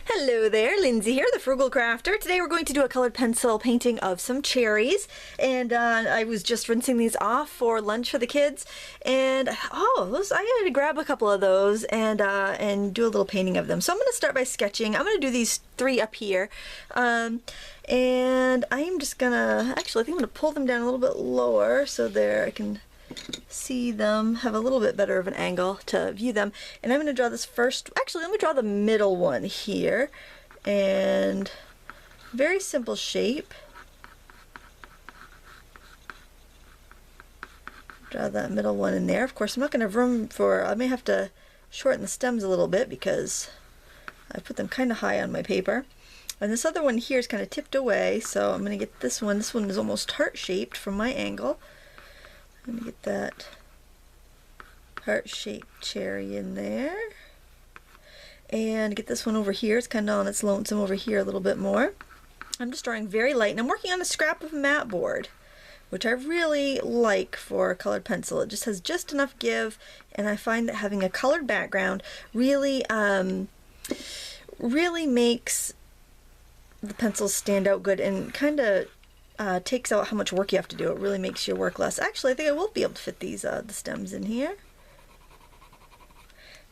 Hello there, Lindsay here, the Frugal Crafter. Today we're going to do a colored pencil painting of some cherries, and I was just rinsing these off for lunch for the kids, and I had to grab a couple of those and do a little painting of them. So I'm going to start by sketching. I'm going to do these three up here, and I'm just gonna I think I'm going to pull them down a little bit lower so there I can see them, have a little bit better of an angle to view them. And I'm going to draw this first. Actually, let me draw the middle one here, and very simple shape. Draw that middle one in there. Of course, I'm not going to have room for, I may have to shorten the stems a little bit because I put them kind of high on my paper. And this other one here is kind of tipped away, so I'm going to get this one. This one is almost heart-shaped from my angle. I'm going to get that heart-shaped cherry in there. And get this one over here. It's kind of on its lonesome over here a little bit more. I'm just drawing very light, and I'm working on a scrap of mat board, which I really like for a colored pencil. It just has just enough give, and I find that having a colored background really makes the pencils stand out good, and kind of takes out how much work you have to do. It really makes your work less. Actually, I think I will be able to fit these the stems in here.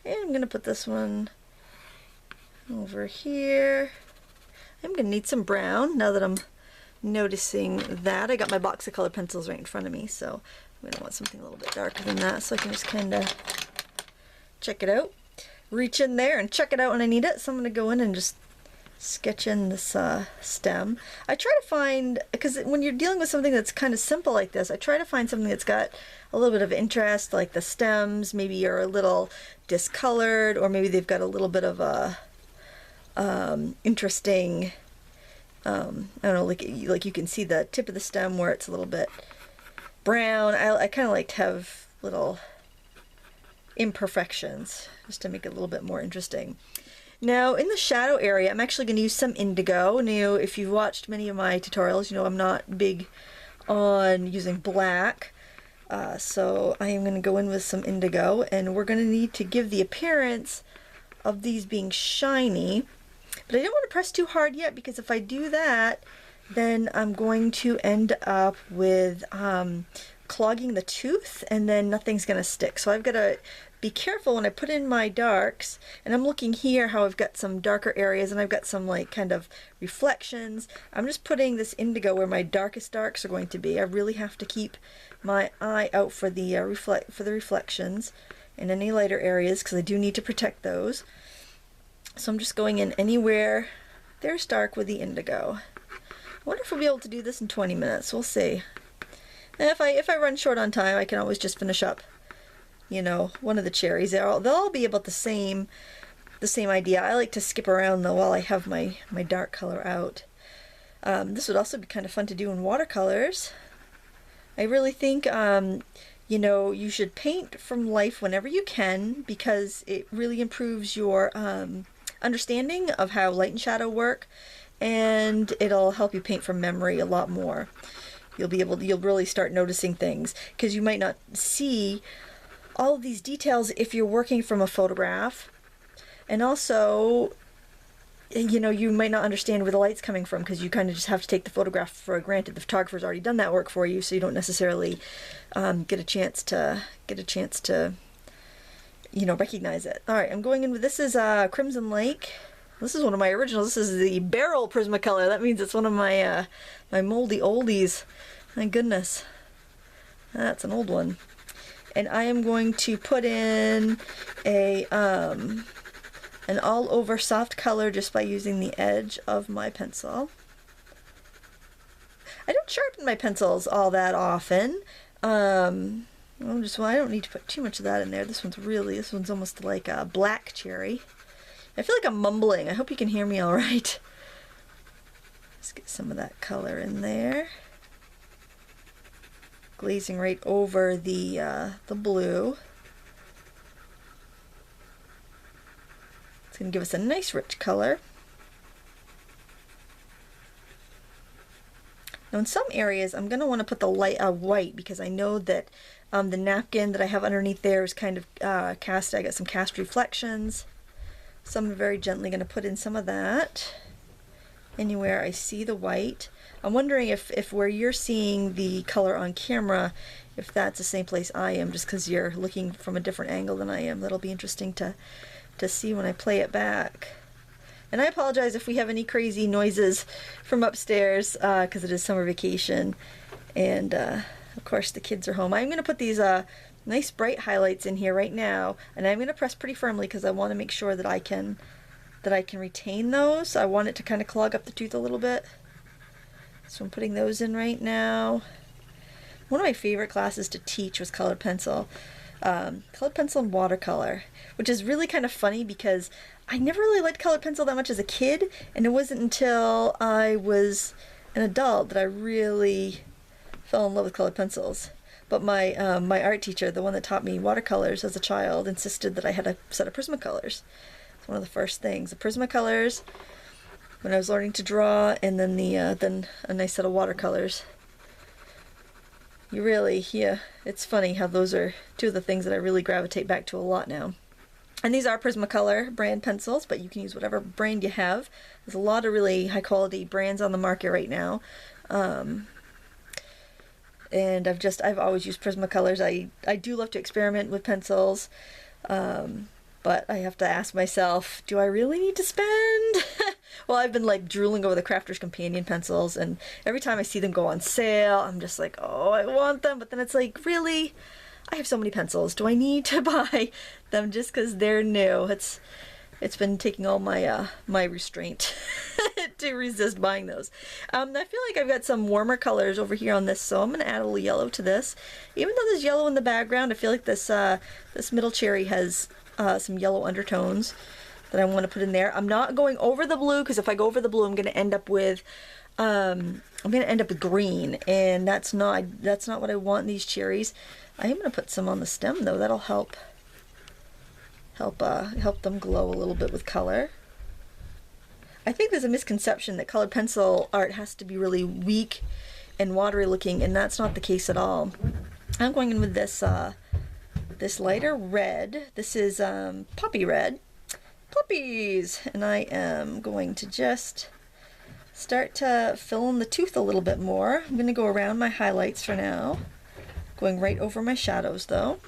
And I'm going to put this one over here. I'm going to need some brown now that I'm noticing that. I got my box of colored pencils right in front of me, so I'm going to want something a little bit darker than that so I can just kind of check it out. Reach in there and check it out when I need it. So I'm going to go in and just sketch in this stem. I try to find, because when you're dealing with something that's kind of simple like this, I try to find something that's got a little bit of interest, like the stems maybe are a little discolored, or maybe they've got a little bit of a interesting, I don't know, like you can see the tip of the stem where it's a little bit brown. I kind of like to have little imperfections just to make it a little bit more interesting. Now in the shadow area, I'm actually going to use some indigo. Now, if you've watched many of my tutorials, you know I'm not big on using black. So I am going to go in with some indigo, and we're going to need to give the appearance of these being shiny. But I don't want to press too hard yet, because if I do that, then I'm going to end up with clogging the tooth, and then nothing's going to stick. So I've got to be careful when I put in my darks, and I'm looking here how I've got some darker areas and I've got some like kind of reflections. I'm just putting this indigo where my darkest darks are going to be. I really have to keep my eye out for the reflections in any lighter areas, because I do need to protect those. So I'm just going in anywhere there's dark with the indigo. I wonder if we'll be able to do this in 20 minutes. We'll see. And if I run short on time, I can always just finish up, you know, one of the cherries. They'll all be about the same idea. I like to skip around though while I have my dark color out. This would also be kind of fun to do in watercolors. I really think you know, you should paint from life whenever you can, because it really improves your understanding of how light and shadow work, and it'll help you paint from memory a lot more. You'll really start noticing things, because you might not see all of these details if you're working from a photograph. And also, you know, you might not understand where the light's coming from, because you kind of just have to take the photograph for granted. The photographer's already done that work for you, so you don't necessarily get a chance to you know, recognize it. All right, I'm going in with, this is Crimson Lake. This is one of my originals. This is the barrel Prismacolor. That means it's one of my my moldy oldies. My goodness, that's an old one. And I am going to put in a an all-over soft color just by using the edge of my pencil. I don't sharpen my pencils all that often. I don't need to put too much of that in there. This one's almost like a black cherry. I feel like I'm mumbling. I hope you can hear me all right. Let's get some of that color in there. Glazing right over the blue. It's going to give us a nice rich color. Now in some areas I'm going to want to put the light white, because I know that the napkin that I have underneath there is kind of cast. I got some cast reflections. So I'm very gently going to put in some of that anywhere I see the white. I'm wondering if where you're seeing the color on camera, if that's the same place I am, just because you're looking from a different angle than I am. That'll be interesting to see when I play it back. And I apologize if we have any crazy noises from upstairs, because it is summer vacation, and of course the kids are home. I'm going to put these nice bright highlights in here right now, and I'm going to press pretty firmly because I want to make sure that I can retain those. I want it to kind of clog up the tooth a little bit. So I'm putting those in right now. One of my favorite classes to teach was colored pencil. Colored pencil and watercolor, which is really kind of funny because I never really liked colored pencil that much as a kid, and it wasn't until I was an adult that I really fell in love with colored pencils. But my art teacher, the one that taught me watercolors as a child, insisted that I had a set of Prismacolors. It's one of the first things. The Prismacolors when I was learning to draw, and then then a nice set of watercolors. It's funny how those are two of the things that I really gravitate back to a lot now. And these are Prismacolor brand pencils, but you can use whatever brand you have. There's a lot of really high quality brands on the market right now. And I've always used Prismacolors. I do love to experiment with pencils, but I have to ask myself, do I really need to spend? Well, I've been like drooling over the Crafter's Companion pencils, and every time I see them go on sale, I'm just like, oh, I want them. But then it's like, really? I have so many pencils. Do I need to buy them just because they're new? It's been taking all my my restraint to resist buying those. I feel like I've got some warmer colors over here on this, so I'm going to add a little yellow to this. Even though there's yellow in the background, I feel like this middle cherry has some yellow undertones that I want to put in there. I'm not going over the blue, because if I go over the blue, I'm going to end up with green, and that's not what I want in these cherries. I am going to put some on the stem though. That'll help them glow a little bit with color. I think there's a misconception that colored pencil art has to be really weak and watery looking, and that's not the case at all. I'm going in with this lighter red. This is poppy red. Puppies! And I am going to just start to fill in the tooth a little bit more. I'm going to go around my highlights for now. Going right over my shadows though.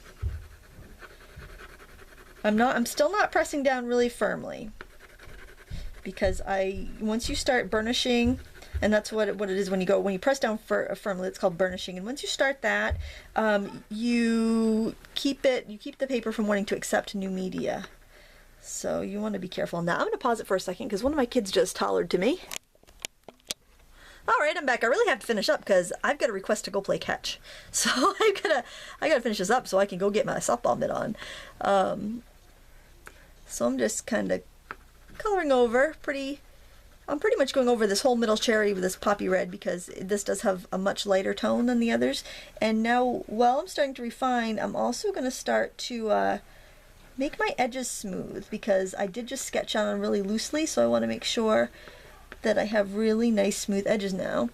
I'm still not pressing down really firmly, because once you start burnishing, and that's what it is when you press down firmly, it's called burnishing. And once you start that, you keep the paper from wanting to accept new media. So you want to be careful. Now I'm going to pause it for a second because one of my kids just hollered to me. Alright, I'm back. I really have to finish up because I've got a request to go play catch. So I gotta finish this up so I can go get my softball mitt on. So I'm just kind of coloring over I'm pretty much going over this whole middle cherry with this poppy red, because this does have a much lighter tone than the others. And now, while I'm starting to refine, I'm also going to start to make my edges smooth, because I did just sketch on them really loosely, so I want to make sure that I have really nice smooth edges now.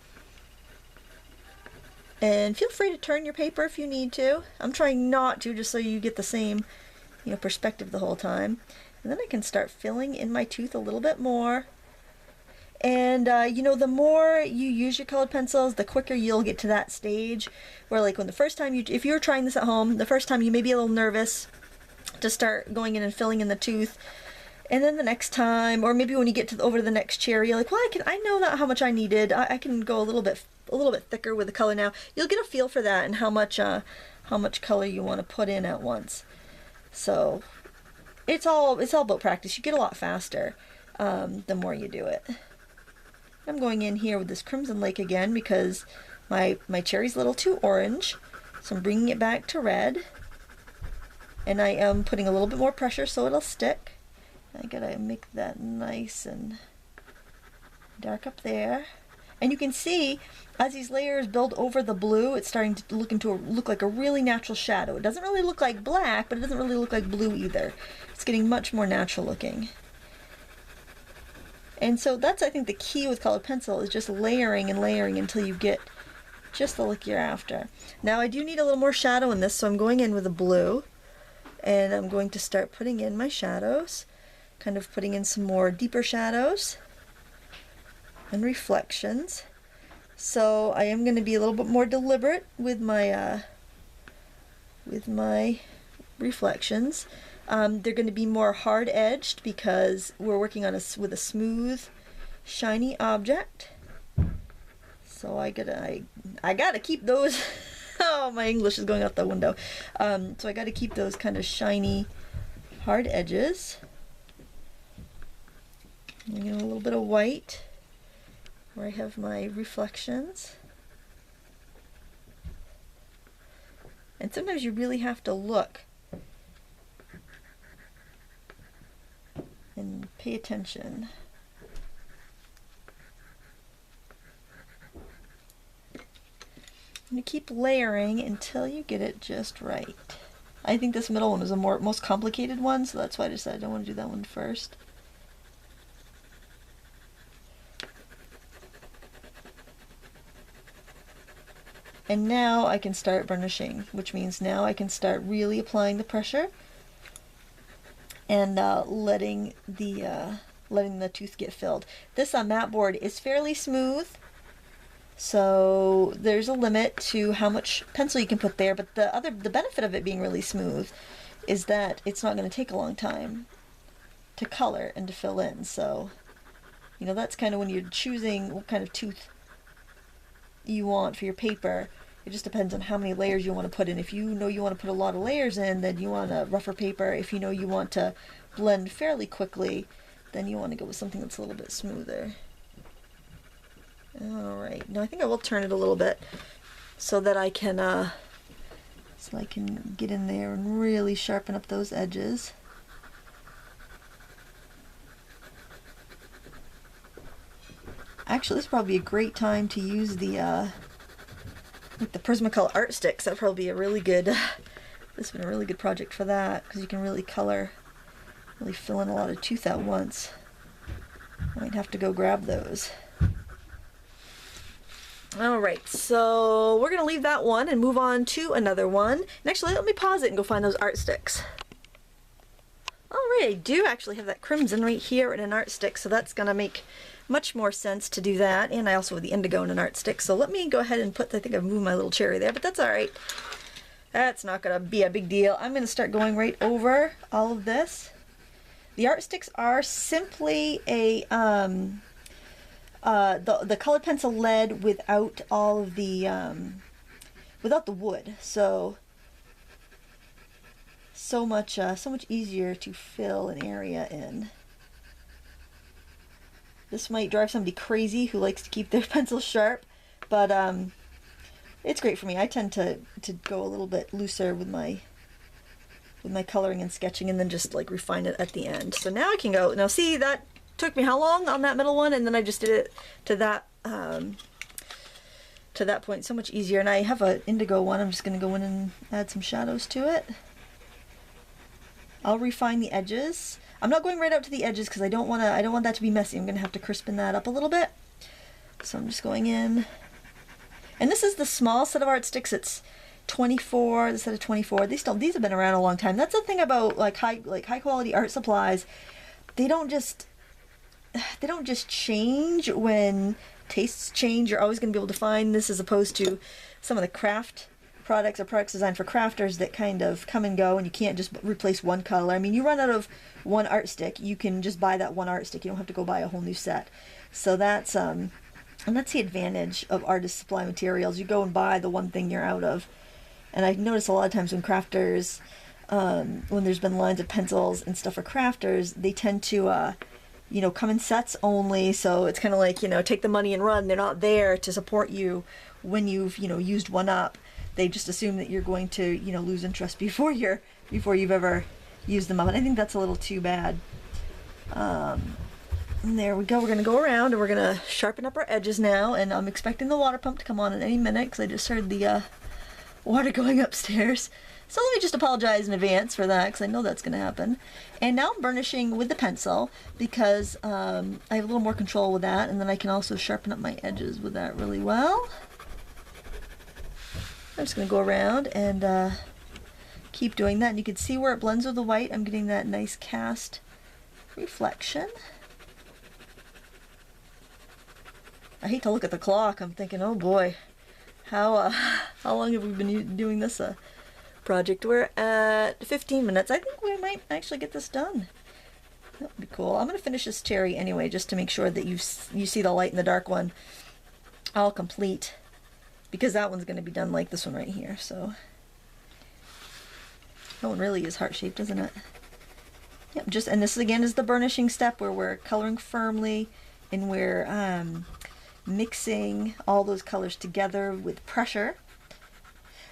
And feel free to turn your paper if you need to. I'm trying not to, just so you get the same perspective the whole time. And then I can start filling in my tooth a little bit more. And the more you use your colored pencils, the quicker you'll get to that stage where, like, when the first time if you're trying this at home, the first time you may be a little nervous to start going in and filling in the tooth, and then the next time, or maybe when you get over to the next cherry, you're like, well, I know not how much I needed. I can go a little bit thicker with the color now. You'll get a feel for that and how much color you want to put in at once. So it's all about practice. You get a lot faster the more you do it. I'm going in here with this Crimson Lake again because my cherry's a little too orange, so I'm bringing it back to red, and I am putting a little bit more pressure so it'll stick. I gotta make that nice and dark up there. And you can see as these layers build over the blue, it's starting to look like a really natural shadow. It doesn't really look like black, but it doesn't really look like blue either. It's getting much more natural looking. And so that's, I think, the key with colored pencil, is just layering and layering until you get just the look you're after. Now I do need a little more shadow in this, so I'm going in with a blue, and I'm going to start putting in my shadows. kind of putting in some more deeper shadows and reflections. So I am going to be a little bit more deliberate with my reflections. They're going to be more hard edged because we're working on with a smooth, shiny object. So I gotta keep those. Oh, my English is going out the window. So I gotta keep those kind of shiny, hard edges. You know, a little bit of white where I have my reflections. And sometimes you really have to look and pay attention. And you keep layering until you get it just right. I think this middle one is the most complicated one, so that's why I decided I want to do that one first. And now I can start burnishing, which means now I can start really applying the pressure and letting the tooth get filled. This matte board is fairly smooth, so there's a limit to how much pencil you can put there, but the benefit of it being really smooth is that it's not going to take a long time to color and to fill in. So, you know, that's kind of when you're choosing what kind of tooth you want for your paper. It just depends on how many layers you want to put in. If you know you want to put a lot of layers in, then you want a rougher paper. If you know you want to blend fairly quickly, then you want to go with something that's a little bit smoother. Alright, now I think I will turn it a little bit so that I can get in there and really sharpen up those edges. Actually, this is probably a great time to use the Prismacolor art sticks. That'd probably be a really good, this has been a really good project for that, because you can really color, really fill in a lot of tooth at once. Might have to go grab those. Alright, so we're going to leave that one and move on to another one. And actually, let me pause it and go find those art sticks. Alright, I do actually have that crimson right here in an art stick, so that's going to make much more sense to do that. And I also have the indigo in an art stick, so let me go ahead and put, I think I've moved my little cherry there, but that's alright. That's not going to be a big deal. I'm going to start going right over all of this. The art sticks are simply a the colored pencil lead without all of the without the wood, so much easier to fill an area in. This might drive somebody crazy who likes to keep their pencils sharp, but it's great for me. I tend to go a little bit looser with my coloring and sketching, and then just like refine it at the end. So now I can go. Now see, that took me how long on that middle one, and then I just did it to that point. So much easier. And I have an indigo one. I'm just going to go in and add some shadows to it. I'll refine the edges. I'm not going right out to the edges because I don't want that to be messy. I'm going to have to crispen that up a little bit. So I'm just going in. And this is the small set of art sticks. It's 24, the set of 24. These have been around a long time. That's the thing about like high quality art supplies. They don't just change when tastes change. You're always going to be able to find this, as opposed to some of the craft products or products designed for crafters that kind of come and go, and you can't just replace one color. I mean, you run out of one art stick, you can just buy that one art stick. You don't have to go buy a whole new set. So that's and that's the advantage of artist supply materials. You go and buy the one thing you're out of. And I've noticed a lot of times when crafters, when there's been lines of pencils and stuff for crafters, they tend to come in sets only. So it's kind of like, take the money and run. They're not there to support you when you've used one up. They just assume that you're going to lose interest before you've ever used them up. And I think that's a little too bad. And there we go. We're going to go around and we're going to sharpen up our edges now. And I'm expecting the water pump to come on in any minute because I just heard the water going upstairs. So let me just apologize in advance for that, because I know that's going to happen. And now I'm burnishing with the pencil because I have a little more control with that, and then I can also sharpen up my edges with that really well. I'm just going to go around and keep doing that, and you can see where it blends with the white. I'm getting that nice cast reflection. I hate to look at the clock. I'm thinking, oh boy, how long have we been doing this project? We're at 15 minutes. I think we might actually get this done. That would be cool. I'm going to finish this cherry anyway, just to make sure that you see the light and the dark one all complete, because that one's going to be done like this one right here. So that one really is heart-shaped, isn't it? Yep. And this again is the burnishing step, where we're coloring firmly and we're mixing all those colors together with pressure.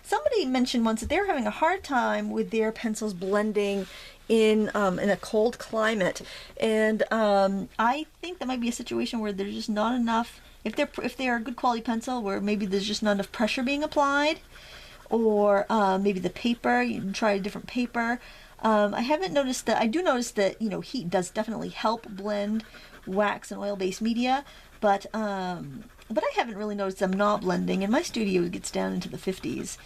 Somebody mentioned once that they're having a hard time with their pencils blending in a cold climate, and I think that might be a situation where there's just not enough. If they're a good quality pencil, where maybe there's just not enough pressure being applied, or maybe the paper. You can try a different paper. I haven't noticed that. I do notice that heat does definitely help blend wax and oil-based media, but I haven't really noticed them not blending. And my studio gets down into the 50s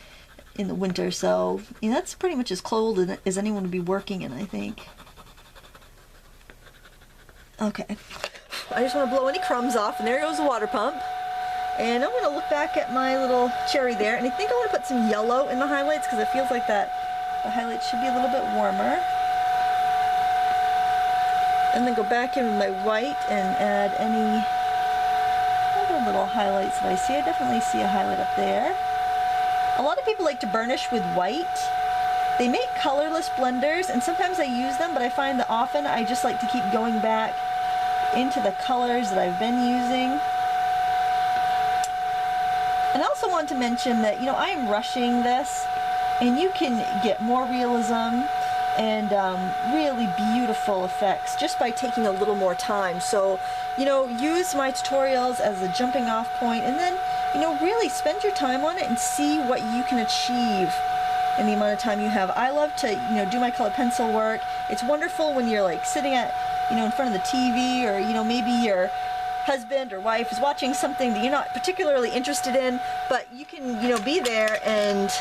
in the winter, so that's pretty much as cold as anyone would be working in, I think. Okay, I just want to blow any crumbs off, and there goes the water pump. And I'm going to look back at my little cherry there, and I think I want to put some yellow in the highlights, because it feels like the highlights should be a little bit warmer. And then go back in with my white and add any other little highlights that I see. I definitely see a highlight up there. A lot of people like to burnish with white. They make colorless blenders, and sometimes I use them, but I find that often I just like to keep going back into the colors that I've been using. And I also want to mention that, I am rushing this, and you can get more realism and really beautiful effects just by taking a little more time. So, use my tutorials as a jumping off point, and then, really spend your time on it and see what you can achieve in the amount of time you have. I love to, do my colored pencil work. It's wonderful when you're like sitting at, in front of the TV, or, maybe your husband or wife is watching something that you're not particularly interested in, but you can, be there and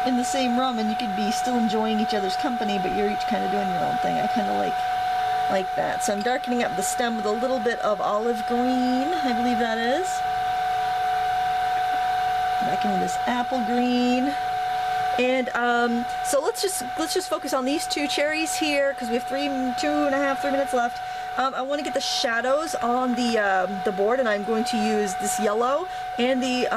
in the same room, and you could be still enjoying each other's company, but you're each kind of doing your own thing. I kind of like that. So I'm darkening up the stem with a little bit of olive green, I believe that is. Back into this apple green. And so let's just focus on these two cherries here, because we have 2.5, 3 minutes left. I want to get the shadows on the board, and I'm going to use this yellow and the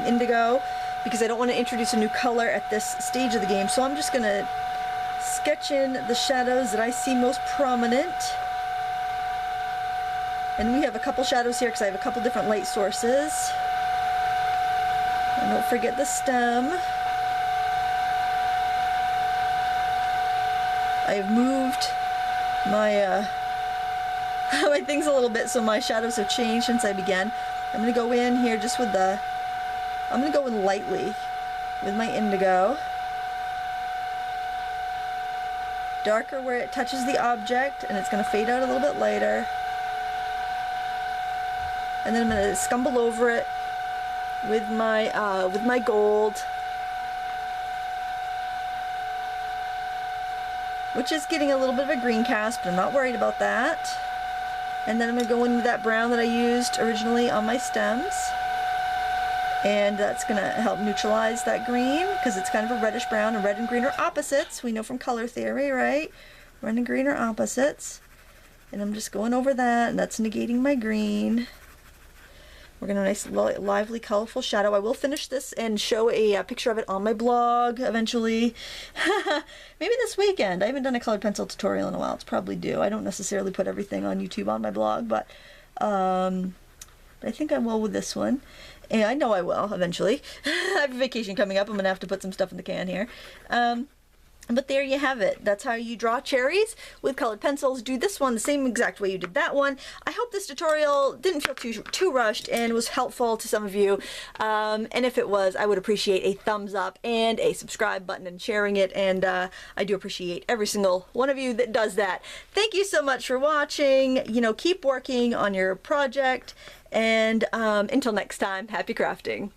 indigo, because I don't want to introduce a new color at this stage of the game. So I'm just going to sketch in the shadows that I see most prominent. And we have a couple shadows here because I have a couple different light sources. And don't forget the stem. I have moved my my things a little bit, so my shadows have changed since I began. I'm going to go in here just with I'm going to go in lightly with my indigo. Darker where it touches the object, and it's going to fade out a little bit later. And then I'm going to scumble over it with my gold, which is getting a little bit of a green cast, but I'm not worried about that. And then I'm going to go in with that brown that I used originally on my stems. And that's going to help neutralize that green, because it's kind of a reddish brown, and red and green are opposites. We know from color theory, right? Red and green are opposites. And I'm just going over that, and that's negating my green. We're going to have a nice, lively, colorful shadow. I will finish this and show a picture of it on my blog eventually. Maybe this weekend. I haven't done a colored pencil tutorial in a while. It's probably due. I don't necessarily put everything on YouTube on my blog, but I think I will with this one. And I know I will eventually. I have a vacation coming up. I'm going to have to put some stuff in the can here. But there you have it. That's how you draw cherries with colored pencils. Do this one the same exact way you did that one. I hope this tutorial didn't feel too rushed and was helpful to some of you. And if it was, I would appreciate a thumbs up and a subscribe button and sharing it. And I do appreciate every single one of you that does that. Thank you so much for watching. Keep working on your project. And until next time, happy crafting.